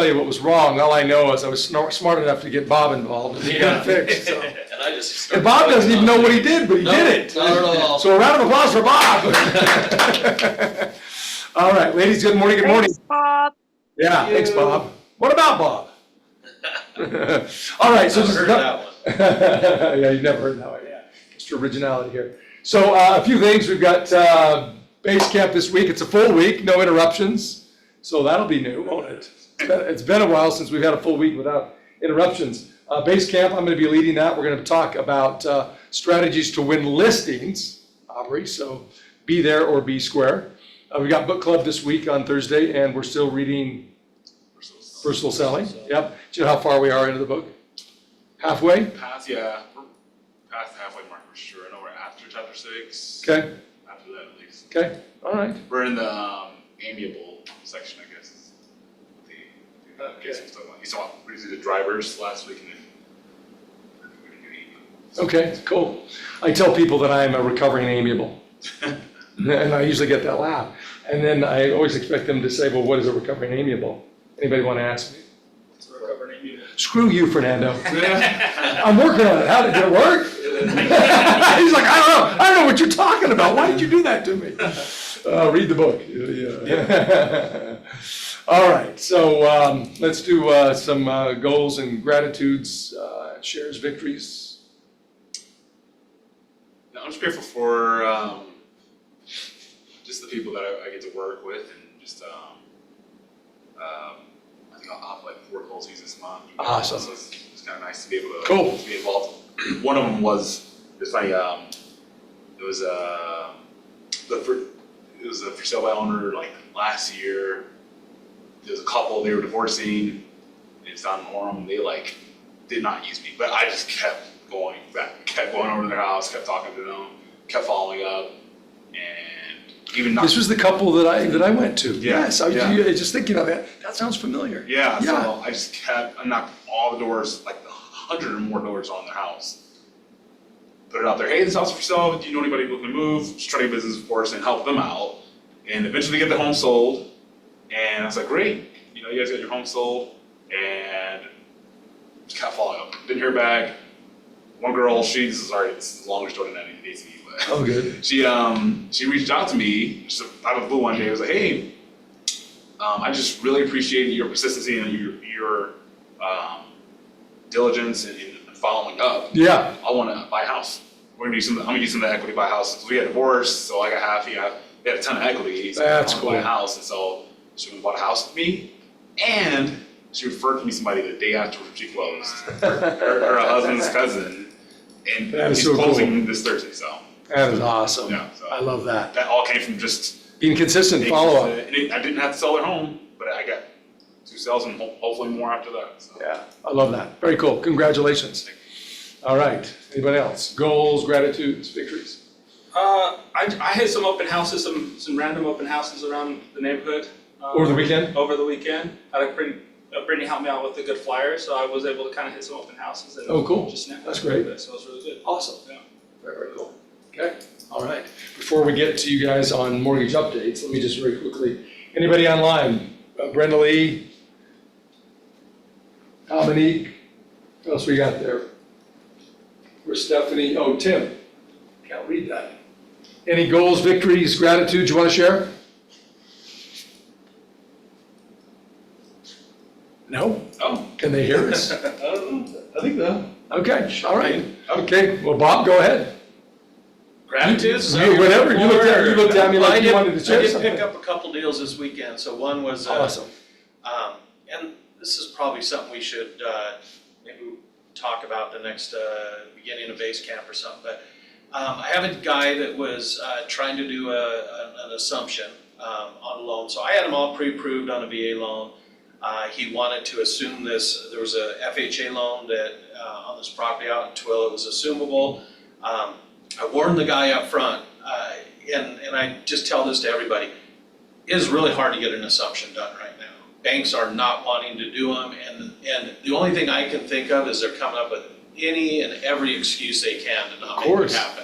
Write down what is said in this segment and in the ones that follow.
tell you what was wrong. All I know is I was smart enough to get Bob involved and he got it fixed. So. And Bob doesn't even know what he did, but he did it. Not at all. So a round of applause for Bob. All right, ladies, good morning, good morning. Thanks, Bob. Yeah, thanks, Bob. What about Bob? All right, so I've heard that one. yeah, you've never heard that one, yeah. Mr. Originality here. So a few things. We've got base camp this week. It's a full week, no interruptions. So that'll be new, won't it? It's been a while since we've had a full week without interruptions. Base camp, I'm going to be leading that. We're going to talk about strategies to win listings, Aubrey, so be there or be square. We got book club this week on Thursday, and we're still reading Personal Selling. Yep. Do you know how far we are into the book? Halfway? Past, yeah, we're past the halfway mark for sure. I know we're after chapter 6. Okay. After that, at least. Okay. All right. We're in the amiable section, I guess. Is the Okay. You saw the drivers last week, and then I think we're gonna do amiable. Okay, cool. I tell people that I am a recovering amiable. And I usually get that laugh. And then I always expect them to say, well, what is a recovering amiable? Anybody want to ask me? It's a recovering amiable. Screw you, Fernando. I'm working on it. How did it work? He's like, I don't know what you're talking about. Why did you do that to me? Read the book. Yeah. All right, so let's do some goals and gratitudes, shares, victories. No, I'm just grateful for just the people that I get to work with, and just I think I'll have like 4 closings this month. Awesome. So it's kind of nice to be able to, Cool. to be involved. One of them was it's funny. It was a for sale by owner like last year. There was a couple, they were divorcing. It's down in Orem. They like did not use me, but I just kept going back, kept going over to their house, kept talking to them, kept following up, and even not. This was the couple that I went to. Yeah, Yes, I was yeah. just thinking of that. That sounds familiar. Yeah, so I just kept, I knocked all the doors, like 100 or more doors on their house. Put it out there, hey, this house is for sale, do you know anybody looking to move? Just try to do business, of course, and help them out. And eventually get the home sold. And I was like, great, you guys got your home sold. And just kept following up. Didn't hear back. One girl, it's a longer story than that, it needs to be, but. Oh, good. She reached out to me, just out of the blue one day, was like, hey, I just really appreciate your persistency and your diligence in following up. Yeah. I want to buy a house. I'm gonna use some of the equity to buy a house. So we had divorced, so I got half. They had a ton of equity. So That's I wanted to buy a cool. house, and so she bought a house with me, and she referred to me somebody the day after she closed. her husband's cousin, and That is he's so closing this Thursday. So That is awesome. yeah, so I love that. that all came from just Being consistent, follow up. and I didn't have to sell their home, but I got 2 sales and hopefully more after that. So. Yeah, I love that. Very cool. Congratulations. All right. Anybody else? Goals, gratitudes, victories? I hit some open houses, some random open houses around the neighborhood. Over the weekend? Over the weekend. Brittany helped me out with the good flyer, so I was able to kind of hit some open houses. And Oh, cool. Just network That's a little great. bit, so it was really good. Awesome. Yeah. Very, very cool. Okay. All right. Before we get to you guys on mortgage updates, let me just very quickly, anybody online? Brenda Lee? Dominique? What else we got there? Where's Stephanie? Oh, Tim. Can't read that. Any goals, victories, gratitudes you want to share? No? Oh, Can they hear us? I don't know. I think so. Okay, all right. Okay, well, Bob, go ahead. Gratitudes? Whatever, you looked at me like you wanted to I share did something. pick up a couple deals this weekend. So one was, Awesome. and this is probably something we should maybe talk about the next beginning of base camp or something. But I have a guy that was trying to do an assumption on a loan. So I had him all pre-approved on a VA loan. He wanted to assume this. There was a FHA loan that on this property out until it was assumable. I warned the guy up front, and I just tell this to everybody. It is really hard to get an assumption done right now. Banks are not wanting to do them, and the only thing I can think of is they're coming up with any and every excuse they can to not make it happen.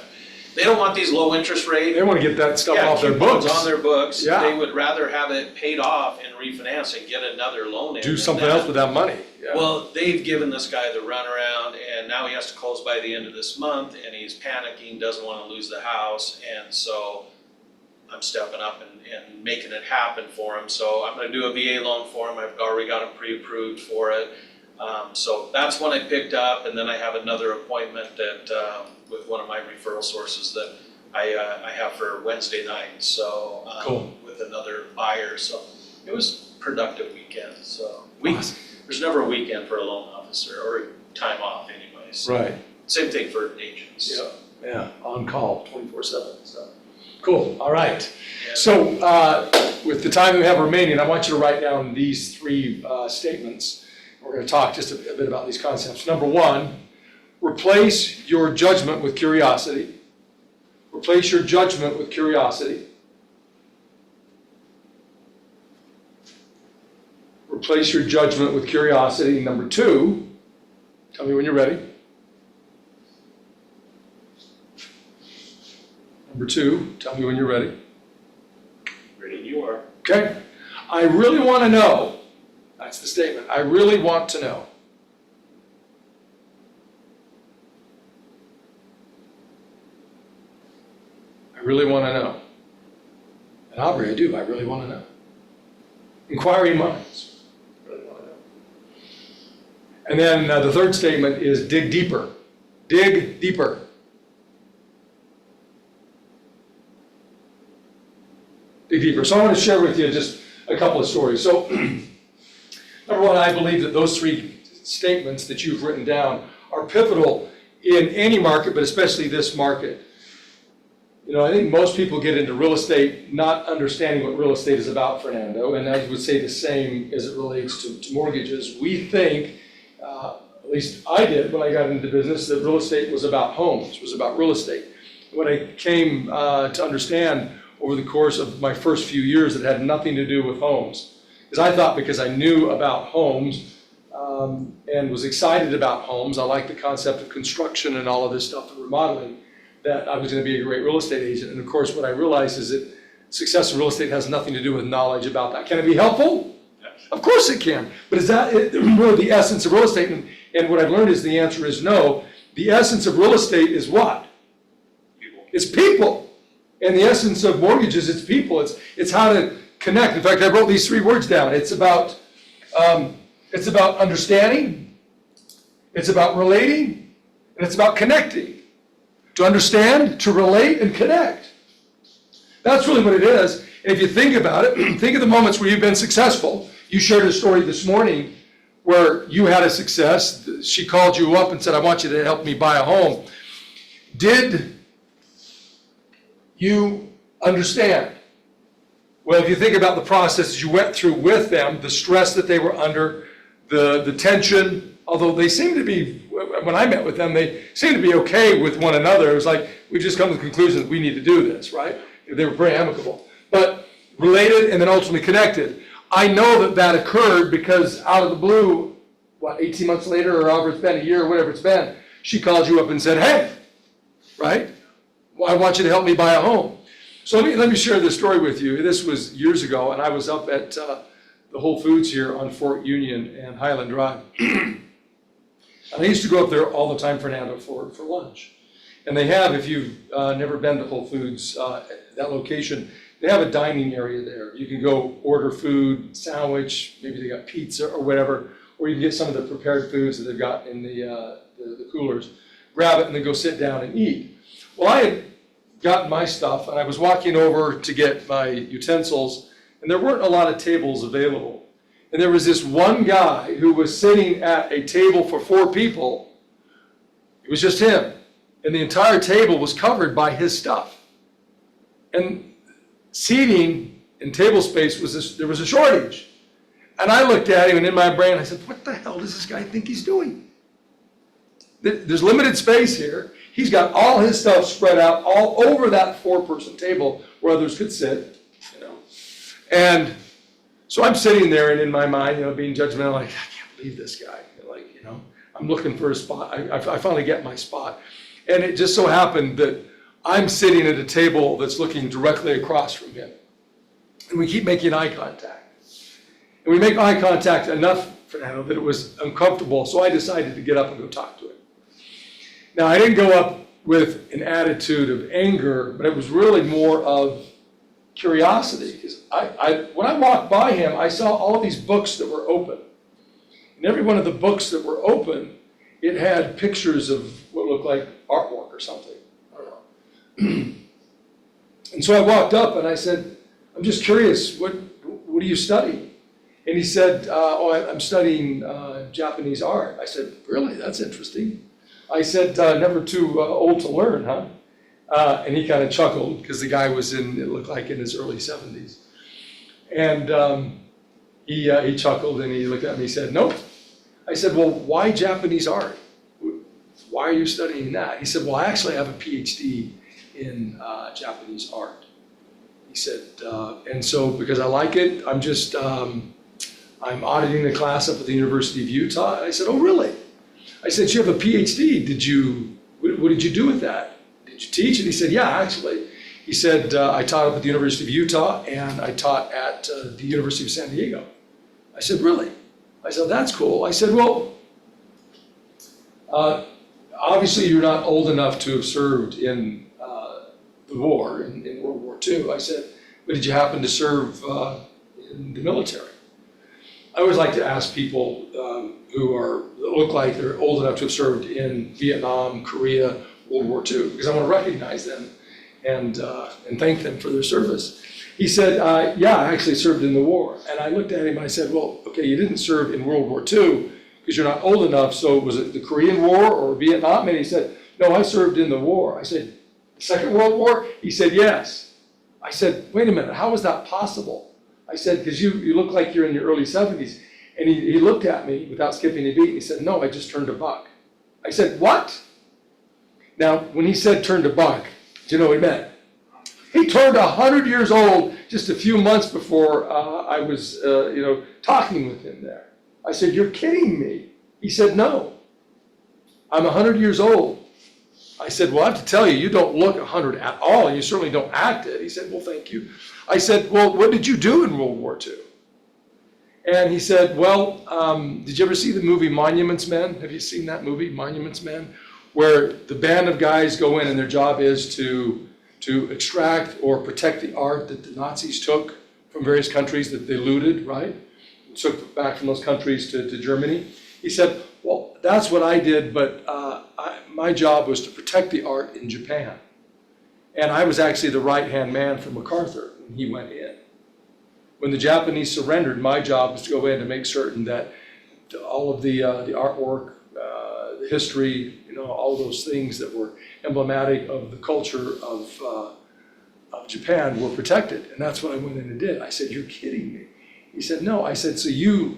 They don't want these low interest rate. They want to get that stuff off their coupons books. on their books. Yeah. They would rather have it paid off and refinance and get another loan in. Do than something that. else with that money. Yeah. Well, they've given this guy the runaround, and now he has to close by the end of this month, and he's panicking, doesn't want to lose the house, and so I'm stepping up and making it happen for him. So I'm gonna do a VA loan for him. I've already got him pre-approved for it. So that's one I picked up, and then I have another appointment that, with one of my referral sources that I have for Wednesday night, so, Cool. with another buyer, so it was a productive weekend, so. Awesome. There's never a weekend for a loan officer, or time off anyways. Right. Same thing for agents. Yeah, on call 24/7, so. Cool, all right. And- So with the time we have remaining, I want you to write down these three statements. We're going to talk just a bit about these concepts. Number one, replace your judgment with curiosity. Replace your judgment with curiosity. Replace your judgment with curiosity. Number two, tell me when you're ready. Number two, tell me when you're ready. Ready you are. Okay? I really want to know. That's the statement. I really want to know. I really want to know. And Aubrey, I do. I really want to know. Inquiring minds. Really want to know. And then the third statement is dig deeper. Dig deeper. Dig deeper. So I want to share with you just a couple of stories. So, number one, I believe that those three statements that you've written down are pivotal in any market, but especially this market. You know, I think most people get into real estate not understanding what real estate is about, Fernando, and I would say the same as it relates to mortgages. We think, at least I did when I got into business, that real estate was about homes, was about real estate. When I came to understand over the course of my first few years, it had nothing to do with homes. Because I thought because I knew about homes and was excited about homes, I liked the concept of construction and all of this stuff, and remodeling, that I was going to be a great real estate agent. And of course, what I realized is that success in real estate has nothing to do with knowledge about that. Can it be helpful? Yes. Of course it can. But is that really the essence of real estate? And what I've learned is the answer is no. The essence of real estate is what? People. It's people. And the essence of mortgages, it's people. It's how to connect. In fact, I wrote these three words down. It's about understanding, it's about relating, and it's about connecting. To understand, to relate, and connect. That's really what it is. And if you think about it, think of the moments where you've been successful. You shared a story this morning where you had a success. She called you up and said, I want you to help me buy a home. Did you understand? Well, if you think about the processes you went through with them, the stress that they were under, the tension, although they seemed to be, when I met with them, they seemed to be okay with one another. It was like, we've just come to the conclusion that we need to do this, right? They were very amicable. But related and then ultimately connected. I know that occurred because out of the blue, 18 months later, or however it's been, a year, or whatever it's been, she called you up and said, hey, right? Well, I want you to help me buy a home. So let me share this story with you. This was years ago, and I was up at the Whole Foods here on Fort Union and Highland Drive. And I used to go up there all the time, Fernando, for lunch. And they have, if you've never been to Whole Foods, that location, they have a dining area there. You can go order food, sandwich, maybe they got pizza or whatever, or you can get some of the prepared foods that they've got in the coolers, grab it and then go sit down and eat. Well, I had gotten my stuff and I was walking over to get my utensils, and there weren't a lot of tables available. And there was this one guy who was sitting at a table for 4 people. It was just him. And the entire table was covered by his stuff. And seating and table space there was a shortage. And I looked at him, and in my brain I said, what the hell does this guy think he's doing? There's limited space here. He's got all his stuff spread out all over that 4-person table where others could sit, you know. And so I'm sitting there, and in my mind, you know, being judgmental, like, I can't believe this guy. Like, you know, I'm looking for a spot. I finally get my spot. And it just so happened that I'm sitting at a table that's looking directly across from him. And we keep making eye contact. And we make eye contact enough, Fernando, that it was uncomfortable, so I decided to get up and go talk to him. Now, I didn't go up with an attitude of anger, but it was really more of curiosity. Because when I walked by him, I saw all of these books that were open. And every one of the books that were open, it had pictures of what looked like artwork or something. I don't know. And so I walked up and I said, I'm just curious, what do you study? And he said, I'm studying Japanese art. I said, really? That's interesting. I said, never too old to learn, huh? And he kind of chuckled because the guy was it looked like in his early 70s. And he chuckled and he looked at me and he said, nope. I said, well, why Japanese art? Why are you studying that? He said, well, I actually have a PhD in Japanese art. He said, and so because I like it, I'm auditing the class up at the University of Utah. And I said, oh, really? I said, you have a PhD. What did you do with that? Did you teach? And he said, yeah, actually. He said, I taught up at the University of Utah and I taught at the University of San Diego. I said, really? I said, that's cool. I said, well, obviously you're not old enough to have served in the war, in World War II. I said, but did you happen to serve in the military? I always like to ask people who look like they're old enough to have served in Vietnam, Korea, World War II, because I want to recognize them and thank them for their service. He said, yeah, I actually served in the war. And I looked at him and I said, well, okay, you didn't serve in World War II because you're not old enough, so was it the Korean War or Vietnam? And he said, no, I served in the war. I said, the Second World War? He said, yes. I said, wait a minute, how is that possible? I said, because you look like you're in your early 70s. And he looked at me without skipping a beat, and he said, no, I just turned a buck. I said, what? Now, when he said turned a buck, do you know what he meant? He turned 100 years old just a few months before I was, talking with him there. I said, you're kidding me. He said, no, I'm 100 years old. I said, well, I have to tell you, you don't look 100 at all, and you certainly don't act it. He said, well, thank you. I said, well, what did you do in World War II? And he said, well, did you ever see the movie Monuments Men? Have you seen that movie, Monuments Men? Where the band of guys go in and their job is to extract or protect the art that the Nazis took from various countries that they looted, right? Took back from those countries to Germany. He said, well, that's what I did, but my job was to protect the art in Japan. And I was actually the right-hand man for MacArthur when he went in. When the Japanese surrendered, my job was to go in to make certain that all of the artwork, the history, all those things that were emblematic of the culture of Japan were protected. And that's what I went in and did. I said, you're kidding me. He said, no. I said, so you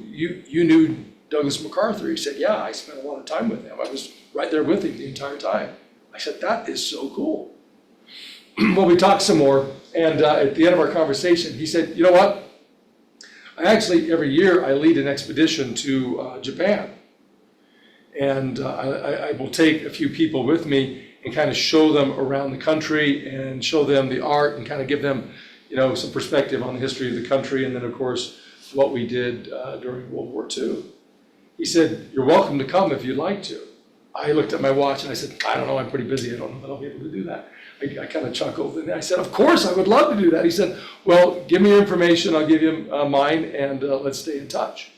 knew Douglas MacArthur? He said, yeah, I spent a lot of time with him. I was right there with him the entire time. I said, that is so cool. Well, we talked some more, and at the end of our conversation, he said, you know what? Every year I lead an expedition to Japan. And I will take a few people with me and kind of show them around the country and show them the art and kind of give them, some perspective on the history of the country. And then, of course, what we did during World War II. He said, you're welcome to come if you'd like to. I looked at my watch and I said, I don't know, I'm pretty busy. I don't know that I'll be able to do that. I kind of chuckled and I said, of course, I would love to do that. He said, well, give me your information, I'll give you mine, and let's stay in touch.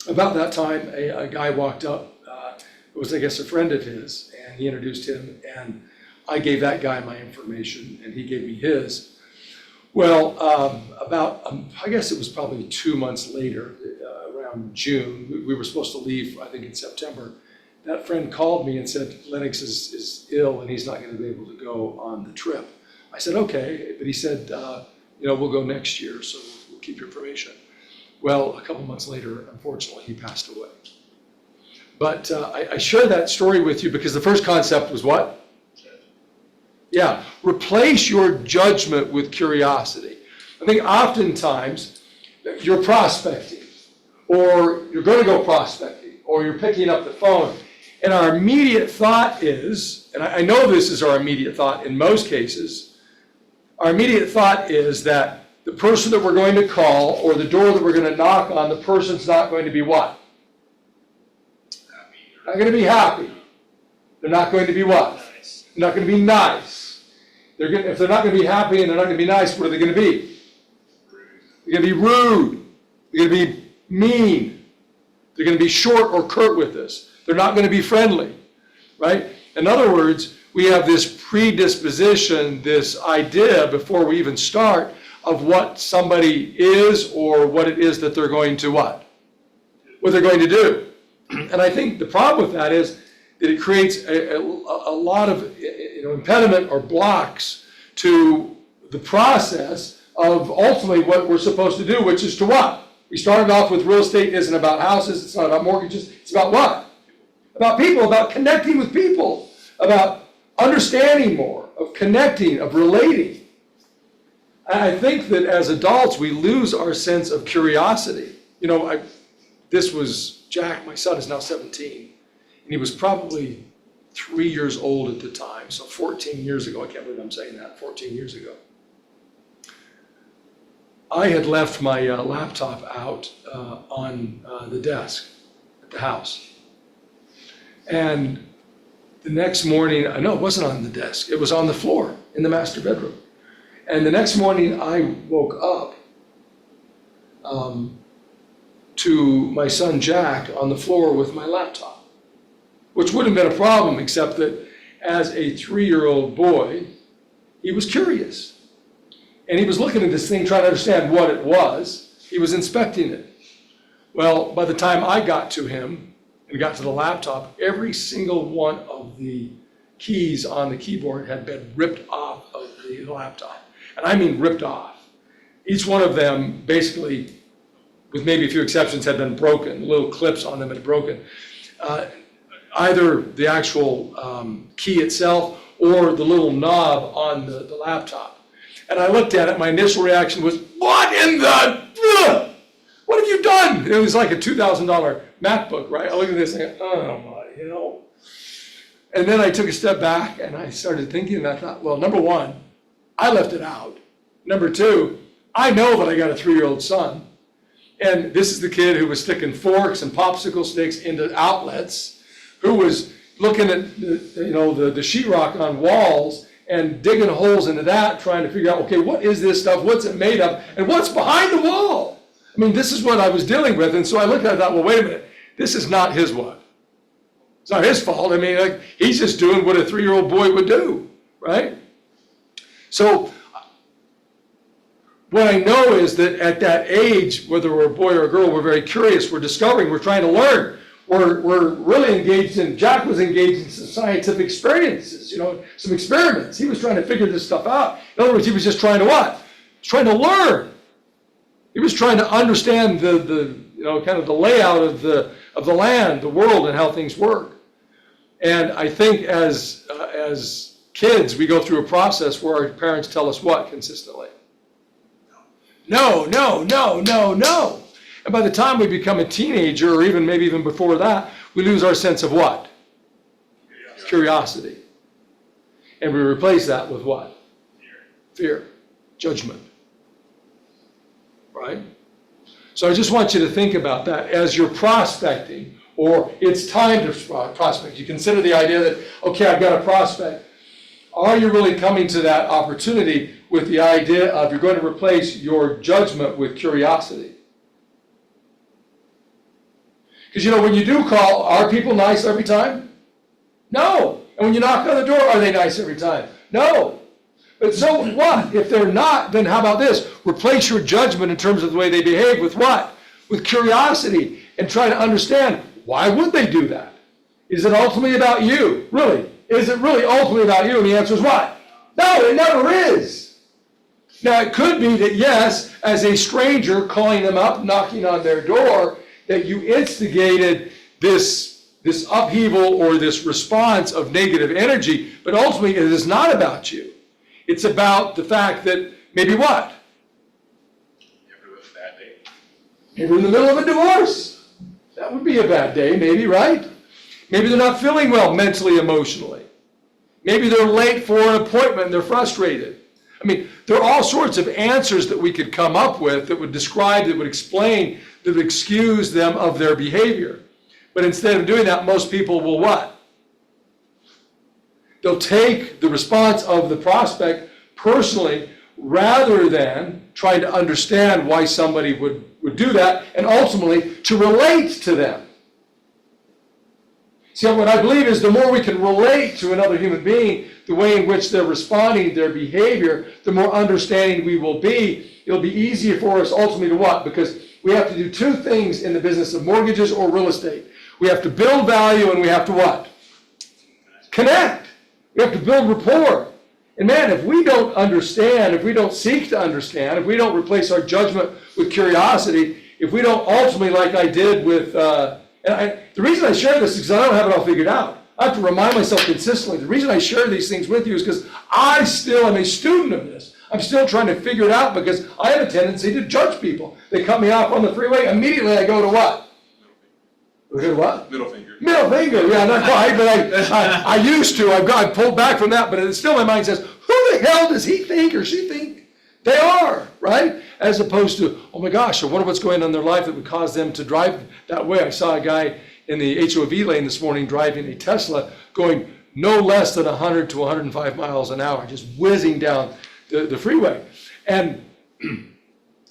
About that time, a guy walked up. It was, I guess, a friend of his, and he introduced him, and I gave that guy my information, and he gave me his. Well, I guess it was probably 2 months later, around June, we were supposed to leave, I think in September. That friend called me and said, Lennox is ill and he's not going to be able to go on the trip. I said, okay, but he said, we'll go next year, so we'll keep your information. Well, a couple months later, unfortunately, he passed away. But I share that story with you because the first concept was what? Yeah, replace your judgment with curiosity. I think oftentimes you're prospecting, or you're going to go prospecting, or you're picking up the phone, And our immediate thought is, and I know this is our immediate thought in most cases, our immediate thought is that the person that we're going to call or the door that we're going to knock on, the person's not going to be what? Not going to be happy. They're not going to be what? Nice. They're not going to be nice. If they're not going to be happy and they're not going to be nice, what are they going to be? They're going to be rude. They're going to be mean. They're going to be short or curt with us. They're not going to be friendly, right? In other words, we have this predisposition, this idea before we even start of what somebody is or what it is that they're going to what? What they're going to do. And I think the problem with that is that it creates a lot of impediment or blocks to the process of ultimately what we're supposed to do, which is to what? We started off with real estate isn't about houses, it's not about mortgages, it's about what? About people, about connecting with people, about understanding more, of connecting, of relating. I think that as adults, we lose our sense of curiosity. This was Jack, my son is now 17, and he was probably 3 years old at the time, so 14 years ago, I can't believe I'm saying that, 14 years ago. I had left my laptop out on the desk at the house. And the next morning, no, it wasn't on the desk, it was on the floor in the master bedroom. And the next morning I woke up to my son Jack on the floor with my laptop, which wouldn't have been a problem except that as a 3-year-old boy, he was curious. And he was looking at this thing, trying to understand what it was. He was inspecting it. Well, by the time I got to him and got to the laptop, every single one of the keys on the keyboard had been ripped off of the laptop. And I mean ripped off. Each one of them basically, with maybe a few exceptions, had been broken. Little clips on them had broken. Either the actual key itself or the little knob on the laptop. And I looked at it, my initial reaction was, what in the, what have you done? It was like a $2,000 MacBook, right? I looked at this and I go, oh my hell. And then I took a step back and I started thinking, and I thought, well, number one, I left it out. Number two, I know that I got a 3-year-old son. And this is the kid who was sticking forks and popsicle sticks into outlets, who was looking at the sheetrock on walls and digging holes into that, trying to figure out, okay, what is this stuff? What's it made of? And what's behind the wall? I mean, this is what I was dealing with. And so I looked at it and thought, well, wait a minute. This is not his what? It's not his fault. I mean, he's just doing what a 3-year-old boy would do, right? So what I know is that at that age, whether we're a boy or a girl, we're very curious, we're discovering, we're trying to learn. We're really engaged in, Jack was engaged in some scientific experiences, some experiments. He was trying to figure this stuff out. In other words, he was just trying to what? He was trying to learn. He was trying to understand the kind of the layout of the land, the world, and how things work. And I think as kids, we go through a process where our parents tell us what consistently? No, no, no, no, no. And by the time we become a teenager, or maybe even before that, we lose our sense of what? Curiosity. And we replace that with what? Fear. Judgment. Right? So I just want you to think about that as you're prospecting, or it's time to prospect. You consider the idea that, okay, I've got a prospect. Are you really coming to that opportunity with the idea of you're going to replace your judgment with curiosity? Because when you do call, are people nice every time? No. And when you knock on the door, are they nice every time? No. But so what? If they're not, then how about this? Replace your judgment in terms of the way they behave with what? With curiosity, and try to understand, why would they do that? Is it ultimately about you? Really? Is it really ultimately about you? And the answer is what? No, it never is. Now, it could be that, yes, as a stranger calling them up, knocking on their door, that you instigated this upheaval or this response of negative energy, but ultimately it is not about you. It's about the fact that maybe what? Maybe in the middle of a divorce. That would be a bad day, maybe, right? Maybe they're not feeling well mentally, emotionally. Maybe they're late for an appointment and they're frustrated. I mean, there are all sorts of answers that we could come up with that would describe, that would explain, that would excuse them of their behavior. But instead of doing that, most people will what? They'll take the response of the prospect personally rather than trying to understand why somebody would do that and ultimately to relate to them. See, what I believe is the more we can relate to another human being, the way in which they're responding, their behavior, the more understanding we will be. It'll be easier for us ultimately to what? Because we have to do two things in the business of mortgages or real estate. We have to build value and we have to what? Connect. We have to build rapport. And man, if we don't understand, if we don't seek to understand, if we don't replace our judgment with curiosity, if we don't ultimately, like I did with, the reason I share this is because I don't have it all figured out. I have to remind myself consistently. The reason I share these things with you is because I still am a student of this. I'm still trying to figure it out because I have a tendency to judge people. They cut me off on the freeway, immediately I go to what? Go to what? Middle finger. Middle finger, yeah, not quite, but I used to. I've pulled back from that, but it still my mind says, who the hell does he think or she think they are, right? As opposed to, oh my gosh, I wonder what's going on in their life that would cause them to drive that way. I saw a guy in the HOV lane this morning driving a Tesla going no less than 100 to 105 miles an hour, just whizzing down the freeway. And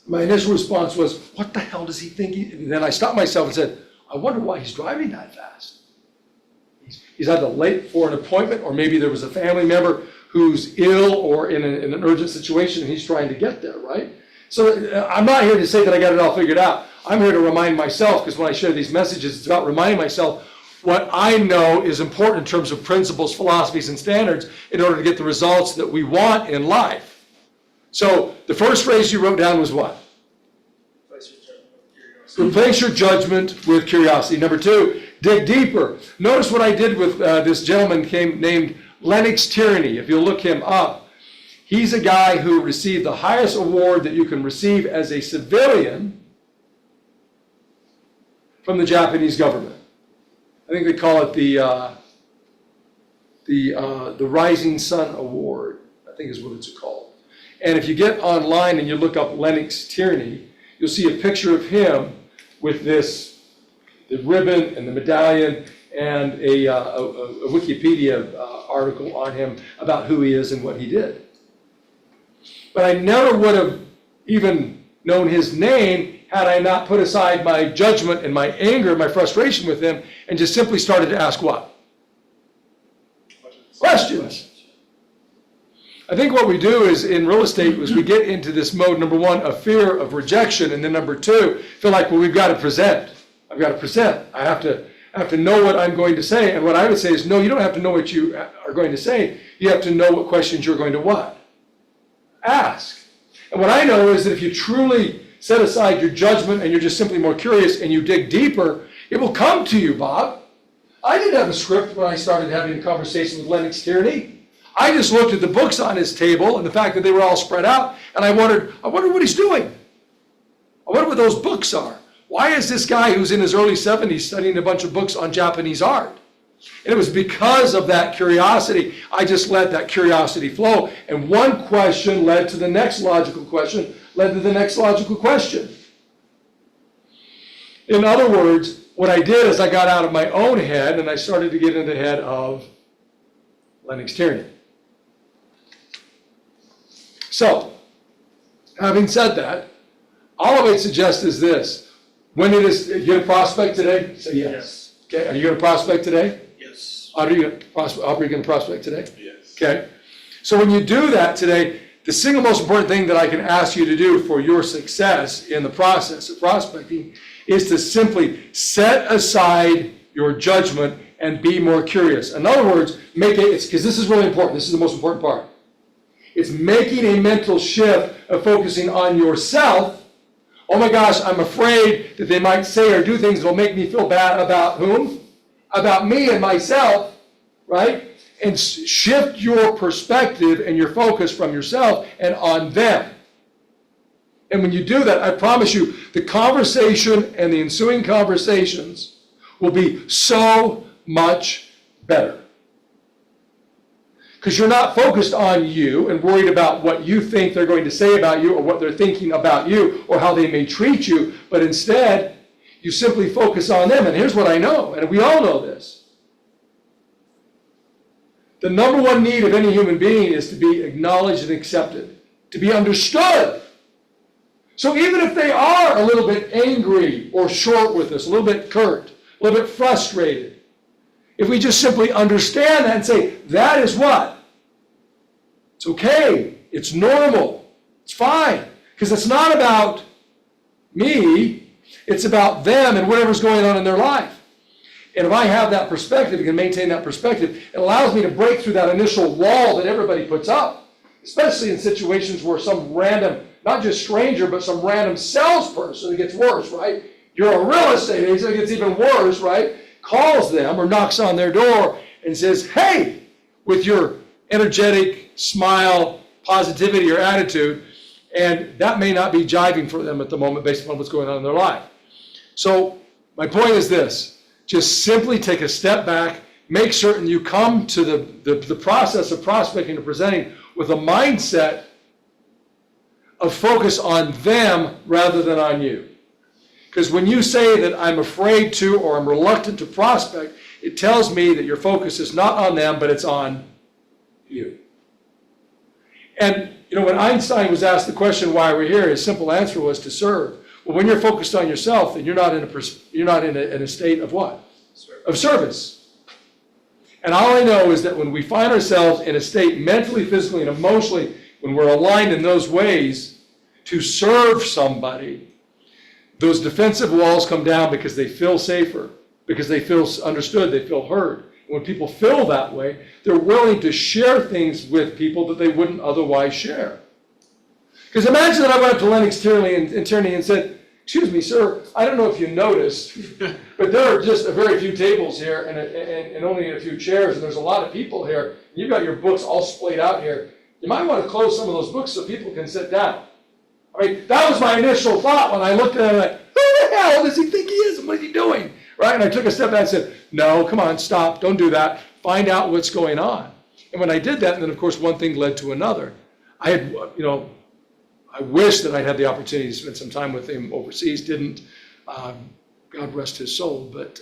my initial response was, what the hell does he think? And then I stopped myself and said, I wonder why he's driving that fast. He's either late for an appointment, or maybe there was a family member who's ill or in an urgent situation and he's trying to get there, right? So I'm not here to say that I got it all figured out. I'm here to remind myself, because when I share these messages, it's about reminding myself what I know is important in terms of principles, philosophies, and standards in order to get the results that we want in life. So the first phrase you wrote down was what? Replace your judgment with curiosity. Number two, dig deeper. Notice what I did with this gentleman named Lennox Tierney. If you'll look him up, he's a guy who received the highest award that you can receive as a civilian from the Japanese government. I think they call it the Rising Sun Award, I think is what it's called. And if you get online and you look up Lennox Tierney, you'll see a picture of him with the ribbon and the medallion and a Wikipedia article on him about who he is and what he did. But I never would have even known his name had I not put aside my judgment and my anger, my frustration with him, and just simply started to ask what? Questions. I think what we do is in real estate is we get into this mode, number one, of fear of rejection, and then number two, feel like, well, we've got to present. I've got to present. I have to know what I'm going to say. And what I would say is, no, you don't have to know what you are going to say. You have to know what questions you're going to what? Ask. And what I know is that if you truly set aside your judgment and you're just simply more curious and you dig deeper, it will come to you, Bob. I didn't have a script when I started having a conversation with Lennox Tierney. I just looked at the books on his table and the fact that they were all spread out, and I wondered what he's doing. I wonder what those books are. Why is this guy who's in his early 70s studying a bunch of books on Japanese art? And it was because of that curiosity. I just let that curiosity flow. And one question led to the next logical question, led to the next logical question. In other words, what I did is I got out of my own head and I started to get into the head of Lennox Tierney. So, having said that, all I would suggest is this. When it is, you going to prospect today? Say yes. Okay, are you going to prospect today? Yes. Aubrey, you going to prospect today? Yes. Okay. So when you do that today, the single most important thing that I can ask you to do for your success in the process of prospecting is to simply set aside your judgment and be more curious. In other words, because this is really important. This is the most important part. It's making a mental shift of focusing on yourself. Oh my gosh, I'm afraid that they might say or do things that will make me feel bad about whom? About me and myself, right? And shift your perspective and your focus from yourself and on them. And when you do that, I promise you, the conversation and the ensuing conversations will be so much better. Because you're not focused on you and worried about what you think they're going to say about you or what they're thinking about you or how they may treat you, but instead, you simply focus on them. And here's what I know, and we all know this. The number one need of any human being is to be acknowledged and accepted, to be understood. So even if they are a little bit angry or short with us, a little bit curt, a little bit frustrated, if we just simply understand that and say, that is what? It's okay. It's normal. It's fine. Because it's not about me. It's about them and whatever's going on in their life. And if I have that perspective and can maintain that perspective, it allows me to break through that initial wall that everybody puts up, especially in situations where some random, not just stranger, but some random salesperson, it gets worse, right? You're a real estate agent, it gets even worse, right? Calls them or knocks on their door and says, hey, with your energetic smile, positivity, or attitude, and that may not be jiving for them at the moment based upon what's going on in their life. So my point is this, just simply take a step back, make certain you come to the process of prospecting and presenting with a mindset of focus on them rather than on you. Because when you say that I'm afraid to or I'm reluctant to prospect, it tells me that your focus is not on them, but it's on you. And when Einstein was asked the question why we're here, his simple answer was to serve. Well, when you're focused on yourself, then you're not in a state of what? Of service. And all I know is that when we find ourselves in a state mentally, physically, and emotionally, when we're aligned in those ways to serve somebody, those defensive walls come down because they feel safer, because they feel understood, they feel heard. And when people feel that way, they're willing to share things with people that they wouldn't otherwise share. Because imagine that I went up to Lennox Tierney and said, excuse me, sir, I don't know if you noticed, but there are just a very few tables here and only a few chairs, and there's a lot of people here. And you've got your books all splayed out here. You might want to close some of those books so people can sit down. I mean, that was my initial thought when I looked at it, like, who the hell does he think he is and what is he doing? Right? And I took a step back and said, no, come on, stop, don't do that. Find out what's going on. And when I did that, and then of course one thing led to another, I had, I wish that I'd had the opportunity to spend some time with him overseas, didn't. God rest his soul, but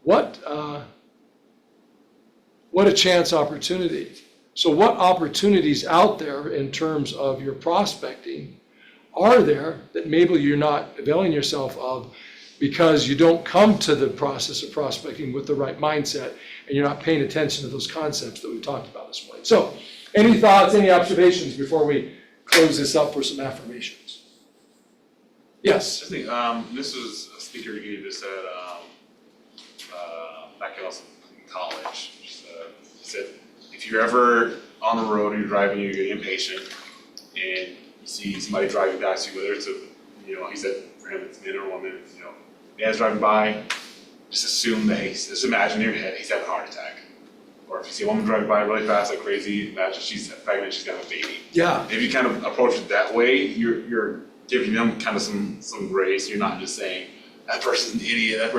what a chance opportunity. So what opportunities out there in terms of your prospecting are there that maybe you're not availing yourself of because you don't come to the process of prospecting with the right mindset and you're not paying attention to those concepts that we talked about this morning. So any thoughts, any observations before we close this up for some affirmations? Yes? I think this was a speaker who gave this at back in college. He said, if you're ever on the road and you're driving, you get impatient, and you see somebody driving past you, whether it's he said for him it's man or woman, man's driving by, just assume that just imagine in your head he's having a heart attack. Or if you see a woman driving by really fast like crazy, imagine she's pregnant, she's got a baby. Yeah. If you kind of approach it that way, you're giving them kind of some grace. You're not just saying that person's an idiot,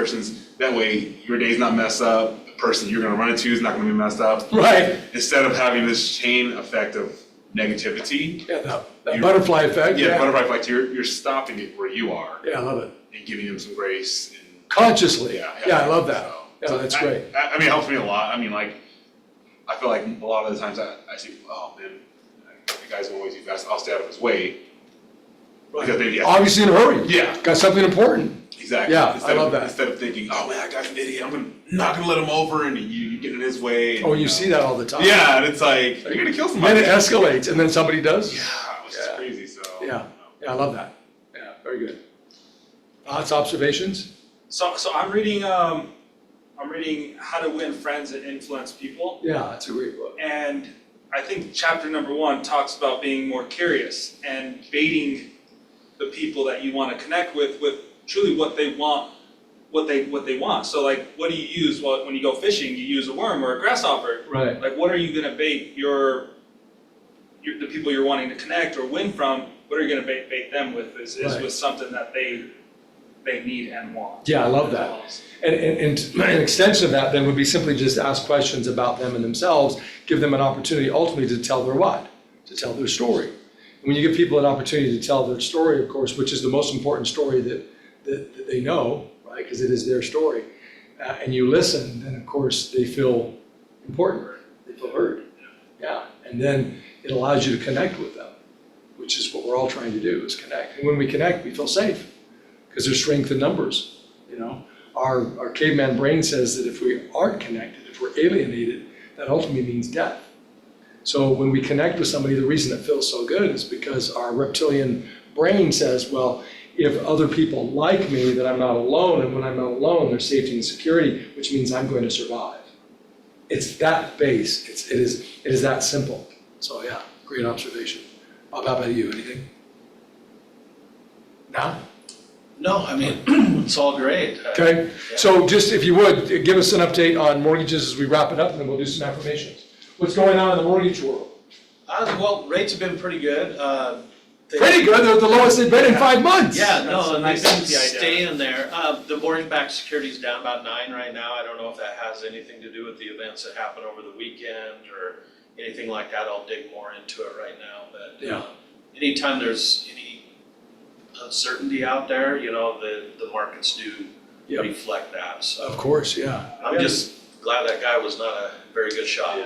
that way your day's not messed up. Person you're going to run into is not going to be messed up. Right. Instead of having this chain effect of negativity. Yeah, that butterfly effect. Yeah, butterfly effect. You're stopping it where you are. Yeah, I love it. And giving them some grace. And, consciously. Yeah, I love that. So That's great. I mean, it helps me a lot. I mean, I feel like a lot of the times I see, oh man, the guy's going way too fast. I'll stay out of his way. Right. Because maybe obviously in a hurry. Yeah. Got something important. Exactly. Yeah, I love that. Instead of thinking, oh man, that guy's an idiot, I'm not gonna let him over, and you get in his way. And, you see that all the time. Yeah, and it's like, you're gonna kill somebody. Then it escalates, and then somebody does. Yeah, which is crazy. So. Yeah, I love that. Yeah, very good. Thoughts, observations? So I'm reading How to Win Friends and Influence People. Yeah, that's a great book. And I think chapter number 1 talks about being more curious and baiting the people that you want to connect with truly what they want, what they want. So like, what do you use when you go fishing? You use a worm or a grasshopper. Right. Like, what are you going to bait the people you're wanting to connect or win from? What are you going to bait them with? Is with something that they they need and want. Yeah, I love that. And an extension of that then would be simply just ask questions about them and themselves, give them an opportunity ultimately to tell their what? To tell their story. And when you give people an opportunity to tell their story, of course, which is the most important story that they know, right? Because it is their story. And you listen, then of course they feel important, they feel heard. Yeah, and then it allows you to connect with them, which is what we're all trying to do, is connect. And when we connect, we feel safe, because there's strength in numbers, you know? Our caveman brain says that if we aren't connected, if we're alienated, that ultimately means death. So when we connect with somebody, the reason it feels so good is because our reptilian brain says, well, if other people like me, then I'm not alone, and when I'm not alone, there's safety and security, which means I'm going to survive. It's that base, it is that simple. So yeah, great observation. Bob, how about you, anything? No? No, I mean, it's all great. Okay, so just if you would, give us an update on mortgages as we wrap it up, and then we'll do some affirmations. What's going on in the mortgage world? Well, rates have been pretty good. Pretty good, they're the lowest they've been in 5 months. Yeah, That's no, a and nice they've been safety idea. staying there. The mortgage-backed security's down about 9 right now. I don't know if that has anything to do with the events that happened over the weekend or anything like that. I'll dig more into it right now, but Yeah. Anytime there's any uncertainty out there, you know, the markets do Yep. reflect that, so. Of course, yeah. I'm just glad that guy was not a very good shot.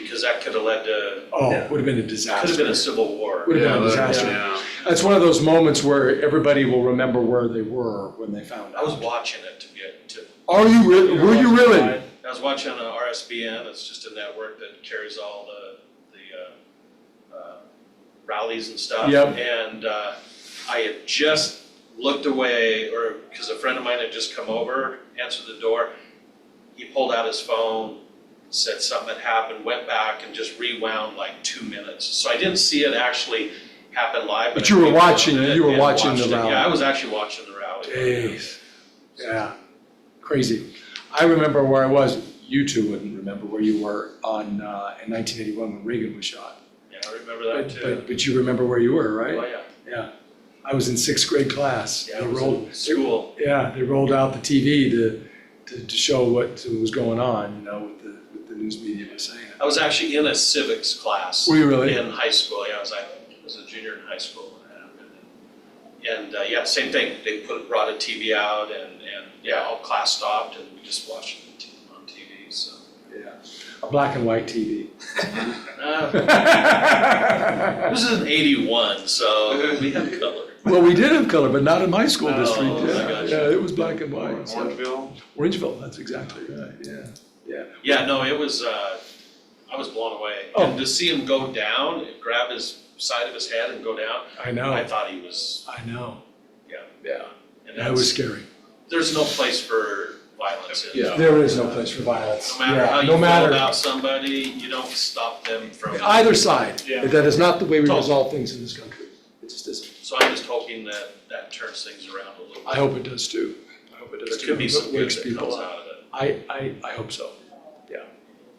Because that could have led to, Oh, Yeah. would have been a could have disaster. been a civil war. Would have been a Yeah, disaster. yeah. That's one of those moments where everybody will remember where they were when they found out. I was watching it to Are you really, were you really? I was watching RSBN, it's just a network that carries all the rallies and stuff. Yep. And I had just looked away, or because a friend of mine had just come over, answered the door. He pulled out his phone, said something had happened, went back and just rewound like 2 minutes. So I didn't see it actually happen live. But I you were rewound watching- it you were and watching the watched it. rally. Yeah, I was actually watching the rally. Jeez. Yeah, crazy. I remember where I was. You two wouldn't remember where you were in 1981 when Reagan was shot. Yeah, I remember that too. But you remember where you were, right? Oh, yeah. Yeah. I was in 6th grade class. Yeah, They it was rolled- in school. Yeah, they rolled out the TV to show what was going on, you know, with the news media was saying. I was actually in a civics class. Were you really? In high school, yeah, I was a junior in high school when it happened. And yeah, same thing, they brought a TV out and yeah, all class stopped and we just watched it on TV, so. Yeah, a black and white TV. This is in 81, so we had color. Well, we did have color, but not in my school Oh, district. I Yeah, gotcha. yeah, it was black and white. so- Orangeville? Orangeville, that's exactly right, yeah, yeah. Yeah, no, it was, I was blown away. Oh. And to see him go down, grab his side of his head and go down, I know, I thought he was, I know. Yeah. Yeah, and that was that's, scary. there's no place for violence in. Yeah. There is no place for violence. No matter Yeah, how you no feel matter- about somebody, you don't stop them from. Either side. Yeah. That is not the way we Totally. resolve things in this country. It just isn't. So I'm just hoping that turns things around a little bit. I hope it does too. I hope it does There too. could be It some good wakes that people comes up. out of it. I hope so. Yeah,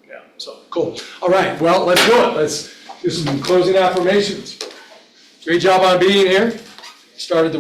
yeah, so, cool. All right, well, let's do it. Let's do some closing affirmations. Great job on being here. Started the